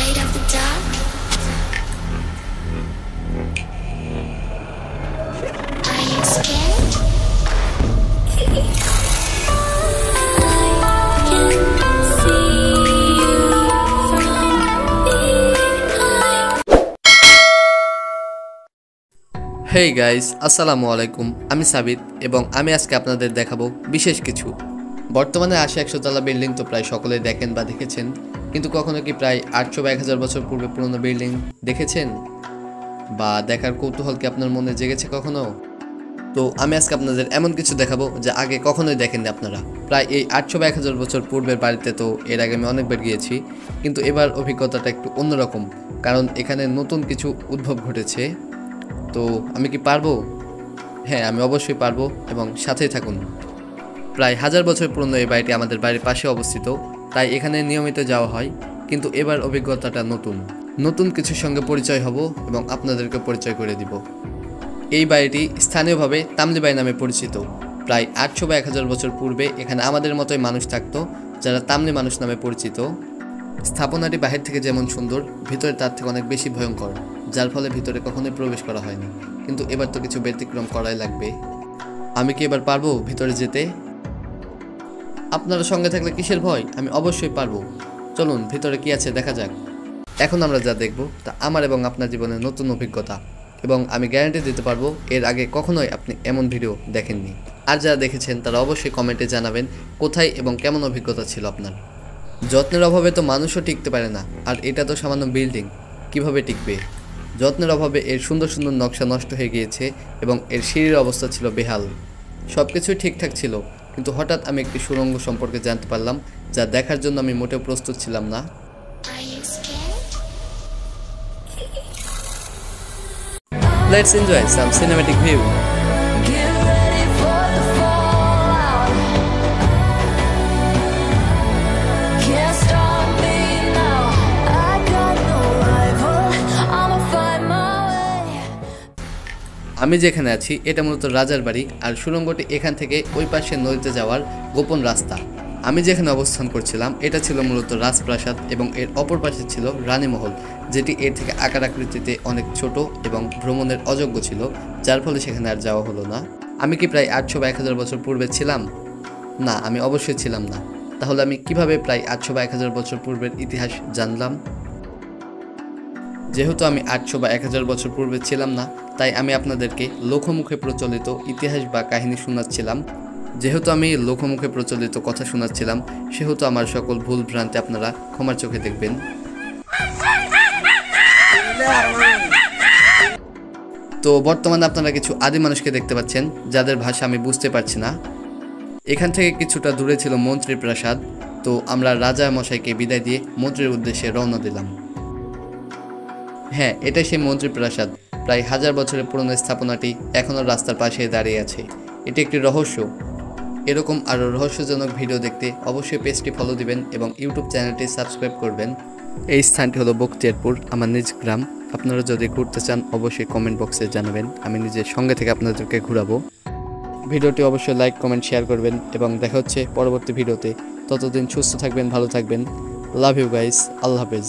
Afraid of the dark? Are you scared? I can see you from behind. Hey guys, আসসালামু আলাইকুম। আমি সাবিত এবং আমি আজকে আপনাদের দেখাবো বিশেষ কিছু। বর্তমানে ৮০-১০০ তলা বিল্ডিং তো প্রায় সকলেই দেখেন বা দেখেছেন, কিন্তু কখনো কি প্রায় ৮০০ বা ১০০০ বছর পূর্বে পুরনো বিল্ডিং দেখেছেন বা দেখার কৌতূহল কি আপনার মনে জেগেছে কখনো? তো আমি আজকে আপনাদের এমন কিছু দেখাবো যা আগে কখনোই দেখেননি আপনারা। প্রায় এই ৮০০ বা ১০০০ বছর পূর্বের বাড়িতে তো এর আগে আমি অনেকবার গিয়েছি, কিন্তু এবার অভিজ্ঞতাটা একটু অন্যরকম, কারণ এখানে নতুন কিছু উদ্ভব ঘটেছে। তো আমি কি পারবো? হ্যাঁ, আমি অবশ্যই পারবো এবং সাথেই থাকুন। প্রায় ১০০০ বছর পুরনো এই বাড়িটি আমাদের বাড়ির পাশে অবস্থিত, তাই এখানে নিয়মিত যাওয়া হয়। কিন্তু এবার অভিজ্ঞতাটা নতুন কিছুর সঙ্গে পরিচয় হব এবং আপনাদেরকে পরিচয় করে দিব। এই বাড়িটি স্থানীয়ভাবে তামলি বাড়ি নামে পরিচিত। প্রায় ৮০০ বা ১০০০ বছর পূর্বে এখানে আমাদের মতোই মানুষ থাকতো, যারা তামলি মানুষ নামে পরিচিত। স্থাপনাটি বাহির থেকে যেমন সুন্দর, ভিতরে তার থেকে অনেক বেশি ভয়ঙ্কর, যার ফলে ভিতরে কখনোই প্রবেশ করা হয়নি। কিন্তু এবার তো কিছু ব্যতিক্রম করাই লাগবে। আমি কি এবার পারবো ভিতরে যেতে? আপনারা সঙ্গে থাকলে কিসের ভয়? আমি অবশ্যই পারবো। চলুন ভিতরে কি আছে দেখা যাক। এখন আমরা যা দেখব তা আমার এবং আপনার জীবনের নতুন অভিজ্ঞতা, এবং আমি গ্যারান্টি দিতে পারবো এর আগে কখনোই আপনি এমন ভিডিও দেখেননি। আর যারা দেখেছেন তারা অবশ্যই কমেন্টে জানাবেন কোথায় এবং কেমন অভিজ্ঞতা ছিল আপনার। যত্নের অভাবে তো মানুষও টিকতে পারে না, আর এটা তো সামান্য বিল্ডিং, কিভাবে টিকবে? যত্নের অভাবে এর সুন্দর সুন্দর নকশা নষ্ট হয়ে গিয়েছে এবং এর সিঁড়ির অবস্থা ছিল বেহাল। সব কিছুই ঠিকঠাক ছিল, কিন্তু হঠাৎ আমি একটি সুড়ঙ্গ সম্পর্কে জানতে পারলাম, যা দেখার জন্য আমি মোটেও প্রস্তুত ছিলাম না। Are you scared? Let's enjoy some cinematic view. Get ready for the fallout. Can't stop me now. I got no rival. I'ma find my way. আমি যেখানে আছি এটা মূলত রাজার বাড়ি, আর সুড়ঙ্গটি এখান থেকে ওই পাশে নদীতে যাওয়ার গোপন রাস্তা। আমি যেখানে অবস্থান করছিলাম এটা ছিল মূলত রাজপ্রাসাদ, এবং এর অপর পাশে ছিল রানীমহল, যেটি এর থেকে আকার আকৃতিতে অনেক ছোট এবং ভ্রমণের অযোগ্য ছিল, যার ফলে সেখানে আর যাওয়া হলো না। আমি কি প্রায় ৮০০ বা ১০০০ বছর পূর্বে ছিলাম? না, আমি অবশ্যই ছিলাম না। তাহলে আমি কিভাবে প্রায় ৮০০ বা ১০০০ বছর পূর্বের ইতিহাস জানলাম? যেহেতু আমি ৮০০ বা ১০০০ বছর পূর্বে ছিলাম না, তাই আমি আপনাদেরকে লোকমুখে প্রচলিত ইতিহাস বা কাহিনী শোনাচ্ছিলাম। যেহেতু আমি লোকমুখে প্রচলিত কথা শোনাচ্ছিলাম, সেহেতু আমার সকল ভুল ভ্রান্তি আপনারা ক্ষমার চোখে দেখবেন। তো বর্তমানে আপনারা কিছু আদি মানুষকে দেখতে পাচ্ছেন, যাদের ভাষা আমি বুঝতে পারছি না। এখান থেকে কিছুটা দূরে ছিল মন্ত্রীর প্রাসাদ। তো আমরা রাজা মশাইকে বিদায় দিয়ে মন্ত্রীর উদ্দেশ্যে রওনা দিলাম। হ্যাঁ, এটাই সেই মন্ত্রী প্রাসাদ। প্রায় ১০০০ বছরের পুরনো স্থাপনাটি এখনও রাস্তার পাশে দাঁড়িয়ে আছে। এটি একটি রহস্য। এরকম আরও রহস্যজনক ভিডিও দেখতে অবশ্যই পেজটি ফলো দিবেন এবং ইউটিউব চ্যানেলটি সাবস্ক্রাইব করবেন। এই স্থানটি হলো বখতিয়ারপুর, আমার নিজ গ্রাম। আপনারা যদি ঘুরতে চান অবশ্যই কমেন্ট বক্সে জানাবেন, আমি নিজের সঙ্গে থেকে আপনাদেরকে ঘুরাবো। ভিডিওটি অবশ্যই লাইক, কমেন্ট, শেয়ার করবেন এবং দেখা হচ্ছে পরবর্তী ভিডিওতে। ততদিন সুস্থ থাকবেন, ভালো থাকবেন। লাভ ইউ গাইস, আল্লাহ হাফেজ।